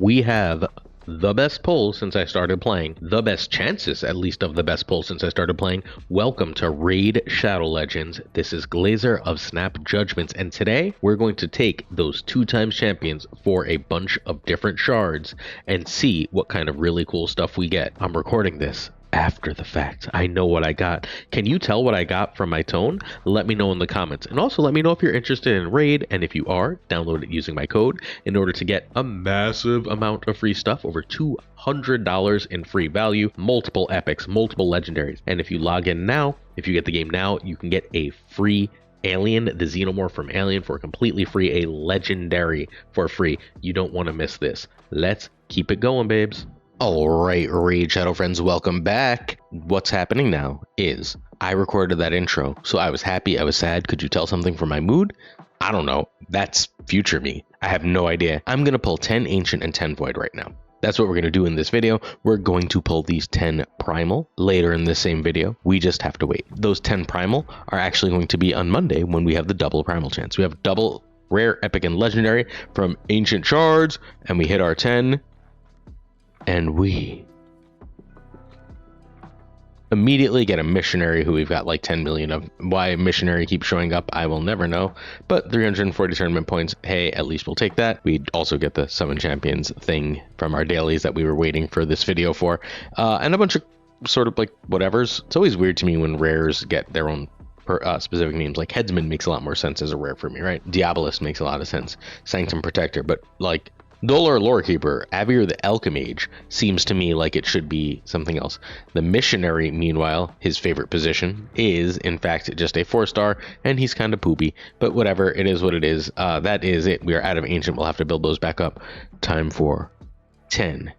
We have the best pull since I started playing, the best chances at least of the best pull since I started playing. Welcome to Raid Shadow Legends. This is Glazer of Snap Judgments, and today we're going to take those 2x champions for a bunch of different shards and see what kind of really cool stuff we get. I'm recording this after the fact. I know what I got. Can you tell what I got from my tone? Let me know in the comments, and also let me know if you're interested in Raid, and if you are, download it using my code in order to get a massive amount of free stuff, over $200 in free value, multiple epics, multiple legendaries. And if you log in now, if you get the game now, you can get a free Alien, the Xenomorph from Alien, for completely free, a legendary for free. You don't want to miss this. Let's keep it going, babes. Alright, Raid Shadow friends, welcome back. What's happening now is I recorded that intro, so I was happy, I was sad. Could you tell something from my mood? I don't know. That's future me. I have no idea. I'm going to pull 10 Ancient and 10 Void right now. That's what we're going to do in this video. We're going to pull these 10 Primal later in the same video. We just have to wait. Those 10 Primal are actually going to be on Monday when we have the double Primal chance. We have double Rare, Epic, and Legendary from Ancient Shards, and we hit our 10. And we immediately get a missionary who we've got like 10 million of. Why a missionary keeps showing up, I will never know. But 340 tournament points, hey, at least we'll take that. We also get the Summon Champions thing from our dailies that we were waiting for this video for. And a bunch of sort of like whatevers. It's always weird to me when rares get their own specific names. Like Headsman makes a lot more sense as a rare for me, right? Diabolist makes a lot of sense. Sanctum Protector, but like Dolor Lorekeeper, Avir the Alchemage seems to me like it should be something else. The Missionary, meanwhile, his favorite position, is in fact just a 4-star, and he's kind of poopy, but whatever, it is what it is. That is it. We are out of Ancient. We'll have to build those back up. Time for 10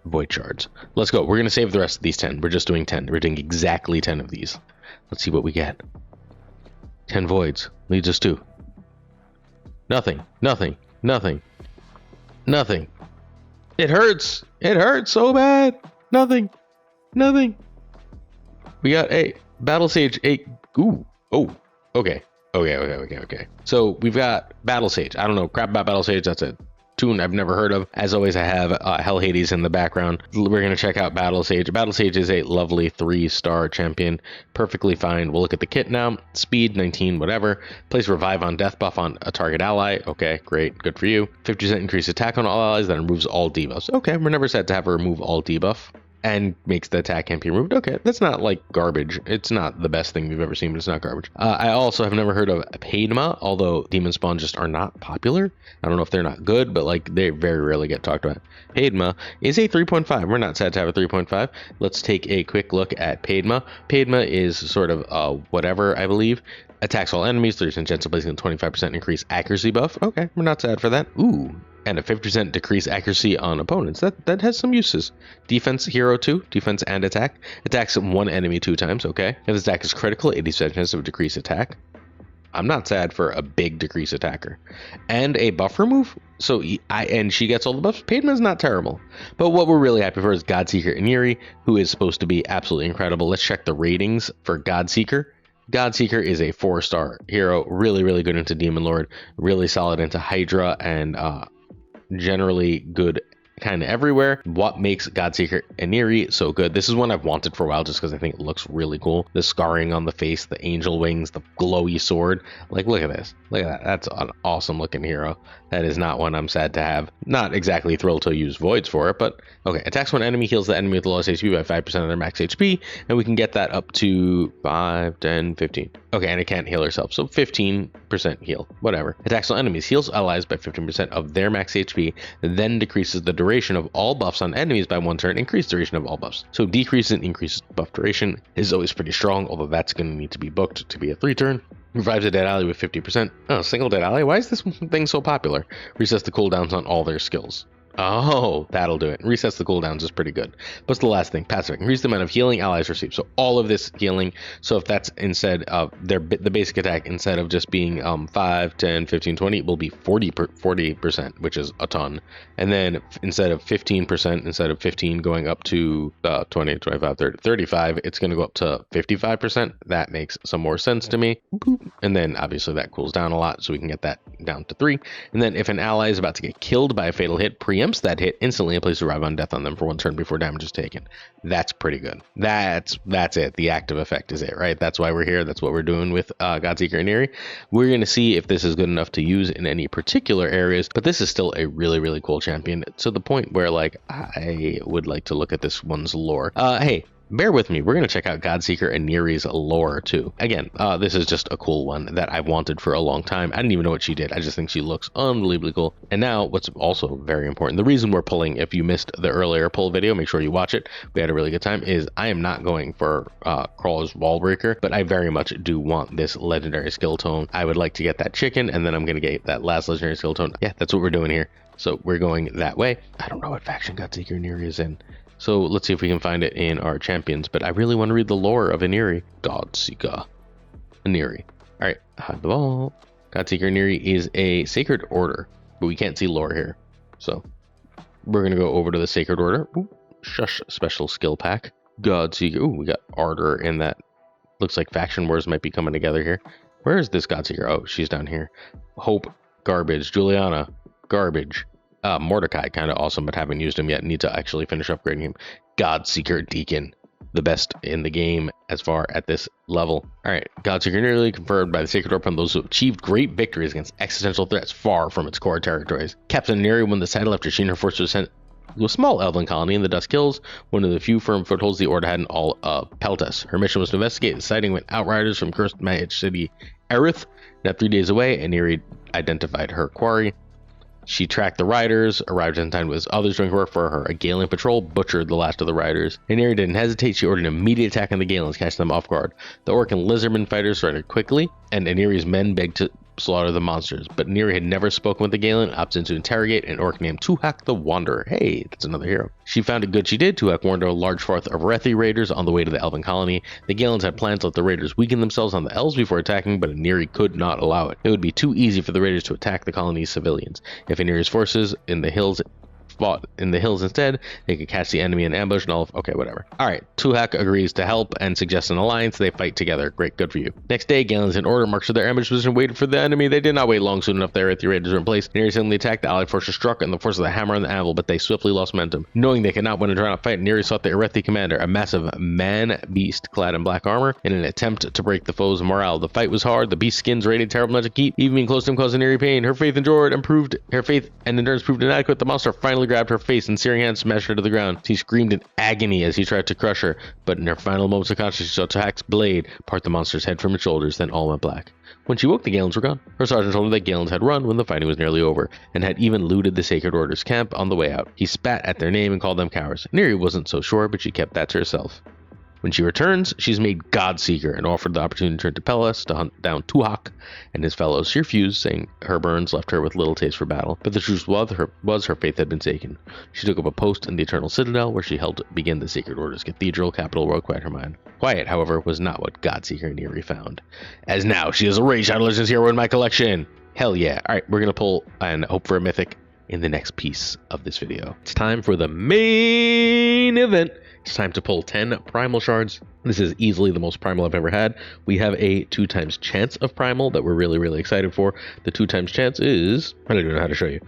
Void Shards. Let's go. We're going to save the rest of these 10. We're just doing 10. We're doing exactly 10 of these. Let's see what we get. 10 Voids leads us to nothing, nothing, nothing. Nothing. It hurts. It hurts so bad. Nothing. Nothing. We got a Battle Sage. Ooh. Oh. Okay. Okay. So we've got Battle Sage. I don't know crap about Battle Sage. That's a tune I've never heard of. As always, I have Hell Hades in the background. We're going to check out Battle Sage. Battle Sage is a lovely 3-star champion. Perfectly fine. We'll look at the kit now. Speed, 19, whatever. Place Revive on death buff on a target ally. Okay, great. Good for you. 50% increased attack on all allies. That removes all debuffs. Okay, we're never set to have her remove all debuff. And makes the attack can't be removed. Okay, that's not like garbage. It's not the best thing we've ever seen, but it's not garbage. I also have never heard of Paidma, although Demon Spawn just are not popular. I don't know if they're not good, but like they very rarely get talked about. Paidma is a 3.5. We're not sad to have a 3.5. Let's take a quick look at Paidma. Paidma is sort of whatever, I believe. Attacks all enemies, 30% chance of placing a 25% increase accuracy buff. Okay, we're not sad for that. Ooh. And a 50% decrease accuracy on opponents. That has some uses. Defense, hero 2, defense and attack. Attacks one enemy 2 times, okay. If the attack is critical, 80% chance of decrease attack. I'm not sad for a big decrease attacker. And a buff remove. So and she gets all the buffs. Paidma's not terrible. But what we're really happy for is Godseeker Iniri, who is supposed to be absolutely incredible. Let's check the ratings for Godseeker. Godseeker is a 4-star hero. Really, really good into Demon Lord. Really solid into Hydra and generally good kind of everywhere. What makes Godseeker Iniri so good? This is one I've wanted for a while just because I think it looks really cool. The scarring on the face, the angel wings, the glowy sword. Like, look at this. Look at that. That's an awesome looking hero. That is not one I'm sad to have. Not exactly thrilled to use voids for it, but okay. Attacks one enemy, heals the enemy with the lowest HP by 5% of their max HP, and we can get that up to 5, 10, 15. Okay, and it can't heal herself, so 15% heal. Whatever. Attacks all enemies, heals allies by 15% of their max HP, then decreases the duration of all buffs on enemies by 1 turn, increased duration of all buffs. So decrease and increases buff duration is always pretty strong, although that's going to need to be booked to be a 3-turn. Revives a dead ally with 50%. Oh, single dead ally? Why is this thing so popular? Resets the cooldowns on all their skills. Oh, that'll do it. Resets the cooldowns is pretty good. What's the last thing? Passive. Increase the amount of healing allies receive. So all of this healing. So if that's instead of the basic attack, instead of just being 5, 10, 15, 20, it will be 40%, which is a ton. And then instead of 15%, instead of 15 going up to 20, 25, 30, 35, it's going to go up to 55%. That makes some more sense to me. And then obviously that cools down a lot, so we can get that down to 3. And then if an ally is about to get killed by a fatal hit, preemptively preempts that hit instantly and places Revive on Death on them for 1 turn before damage is taken. That's pretty good. That's it. The active effect is it, right? That's why we're here. That's what we're doing with Godseeker and Eerie. We're going to see if this is good enough to use in any particular areas, but this is still a really, really cool champion to the point where, like, I would like to look at this one's lore. Hey, bear with me. We're going to check out Godseeker and Nere's lore too. Again, this is just a cool one that I've wanted for a long time. I didn't even know what she did. I just think she looks unbelievably cool. And now, what's also very important, the reason we're pulling, if you missed the earlier pull video, make sure you watch it. We had a really good time, is I am not going for Crawler's Wallbreaker, but I very much do want this legendary skill tone. I would like to get that chicken, and then I'm going to get that last legendary skill tone. Yeah, that's what we're doing here. So we're going that way. I don't know what faction Godseeker and Nere is in. So let's see if we can find it in our champions, but I really want to read the lore of Eniri. Godseeker Eniri. All right, hide the ball. Godseeker Eniri is a sacred order, but we can't see lore here. So we're going to go over to the sacred order. Ooh, shush, special skill pack. Godseeker. Ooh, we got Ardor in that. Looks like faction wars might be coming together here. Where is this Godseeker? Oh, she's down here. Hope, garbage. Juliana, garbage. Mordecai, kind of awesome, but haven't used him yet. Need to actually finish upgrading him. Godseeker Deacon, the best in the game as far at this level. All right, Godseeker nearly conferred by the Sacred Order upon those who achieved great victories against existential threats far from its core territories. Captain Neri won the title after she and her force was sent to a small elven colony in the Dusk Hills, one of the few firm footholds the Order had in all of Peltas. Her mission was to investigate the sighting with outriders from cursed magic city Aerith. Now 3 days away, and Neri identified her quarry. She tracked the riders, arrived in time with others doing work for her. A Galen patrol butchered the last of the riders. Eniri didn't hesitate. She ordered an immediate attack on the Galens, catching them off guard. The Orc and Lizardman fighters started quickly, and Eniri's men begged to slaughter the monsters. But Eniri had never spoken with the Galen, opted to interrogate an Orc named Tuhak the Wanderer. Hey, that's another hero. She found it good she did. Tuhak warned a large force of Rethi raiders on the way to the Elven colony. The Galens had plans to let the raiders weaken themselves on the Elves before attacking, but Eniri could not allow it. It would be too easy for the raiders to attack the colony's civilians. If Eniri's forces in the hills fought in the hills instead, they could catch the enemy in ambush and all. Okay, whatever. All right, Tuhak agrees to help and suggests an alliance. They fight together. Great, good for you. Next day, Galens in order marched to their ambush position, waited for the enemy. They did not wait long. Soon enough, the Earthy raiders were in place. Neri suddenly attacked. The allied forces struck, and the force of the hammer and the anvil, but they swiftly lost momentum. Knowing they could not win a drawn-out fight, Neri sought the Erethi commander, a massive man-beast clad in black armor, in an attempt to break the foe's morale. The fight was hard. The beast's skins radiated terrible magic heat. Even being close to him caused Neri pain. Her faith endured and proved her faith and endurance proved inadequate. The monster finally grabbed her face and searing hand smashed her to the ground. She screamed in agony as he tried to crush her, but in her final moments of consciousness, she saw Tuhak's blade part the monster's head from its shoulders, then all went black. When she woke, the Galens were gone. Her sergeant told her that Galens had run when the fighting was nearly over, and had even looted the Sacred Order's camp on the way out. He spat at their name and called them cowards. Neri wasn't so sure, but she kept that to herself. When she returns, she's made Godseeker and offered the opportunity to return to Pellas to hunt down Tuhak and his fellows. She refused, saying her burns left her with little taste for battle, but the truth was her faith had been taken. She took up a post in the Eternal Citadel, where she helped begin the Sacred Order's cathedral capital where quiet her mind. Quiet, however, was not what Godseeker Neri found, as now she is a Rage Shadow Legends hero in my collection. Hell yeah. Alright, we're going to pull and hope for a mythic in the next piece of this video. It's time for the main event. It's time to pull 10 primal shards. This is easily the most primal I've ever had. We have a 2x chance of primal that we're really, really excited for. The 2x chance is, I don't even know how to show you.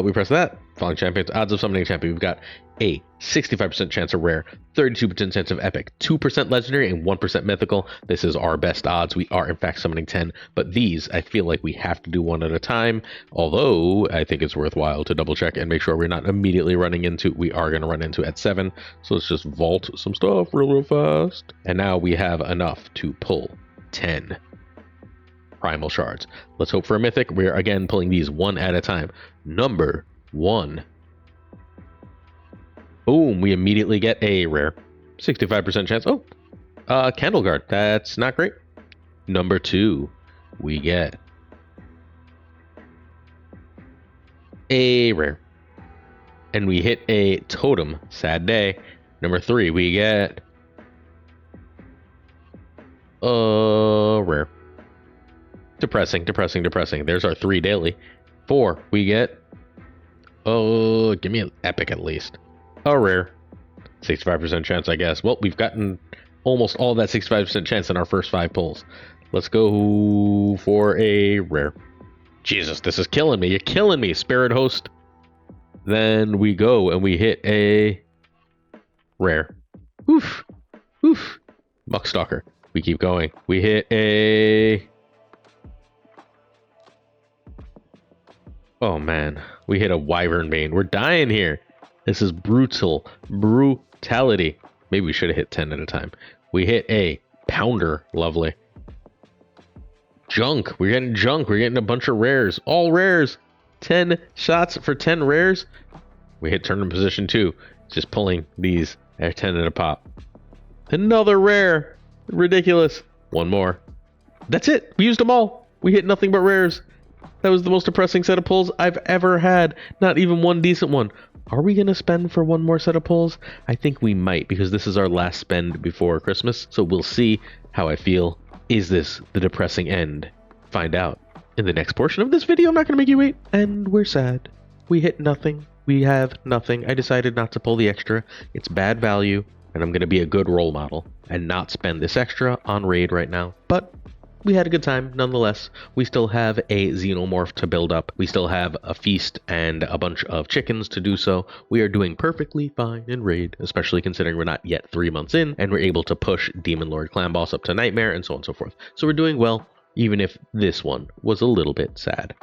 We press that, following champions, odds of summoning a champion. We've got a 65% chance of rare, 32% chance of epic, 2% legendary, and 1% mythical. This is our best odds. We are in fact summoning 10, but these I feel like we have to do one at a time, although I think it's worthwhile to double check and make sure we're not immediately running into, we are going to run into at 7. So let's just vault some stuff real fast. And now we have enough to pull 10 primal shards. Let's hope for a mythic. We're again pulling these one at a time. Number 1. Boom, we immediately get a rare. 65% chance. Oh, Candle Guard. That's not great. Number 2, we get a rare. And we hit a totem. Sad day. Number 3, we get rare. Depressing. There's our 3 daily. 4, we get give me an epic at least. A rare. 65% chance, I guess. Well, we've gotten almost all that 65% chance in our first 5 pulls. Let's go for a rare. Jesus, this is killing me. You're killing me, Spirit Host. Then we go and we hit a rare. Oof. Oof. Muckstalker. We keep going. We hit a... Oh, man. We hit a Wyvern Bane. We're dying here. This is brutal. Brutality. Maybe we should have hit 10 at a time. We hit a Pounder. Lovely. Junk. We're getting junk. We're getting a bunch of rares. All rares. 10 shots for 10 rares. We hit turn in position 2. Just pulling these at 10 at a pop. Another rare. Ridiculous. One more. That's it. We used them all. We hit nothing but rares. That was the most depressing set of pulls I've ever had. Not even one decent one. Are we going to spend for one more set of pulls? I think we might, because this is our last spend before Christmas. So we'll see how I feel. Is this the depressing end? Find out in the next portion of this video. I'm not going to make you wait. And we're sad. We hit nothing. We have nothing. I decided not to pull the extra. It's bad value. And I'm going to be a good role model and not spend this extra on raid right now. But we had a good time nonetheless. We still have a Xenomorph to build up. We still have a feast and a bunch of chickens to do so. We are doing perfectly fine in raid, especially considering we're not yet 3 months in and we're able to push Demon Lord Clan Boss up to Nightmare and so on and so forth. So we're doing well, even if this one was a little bit sad.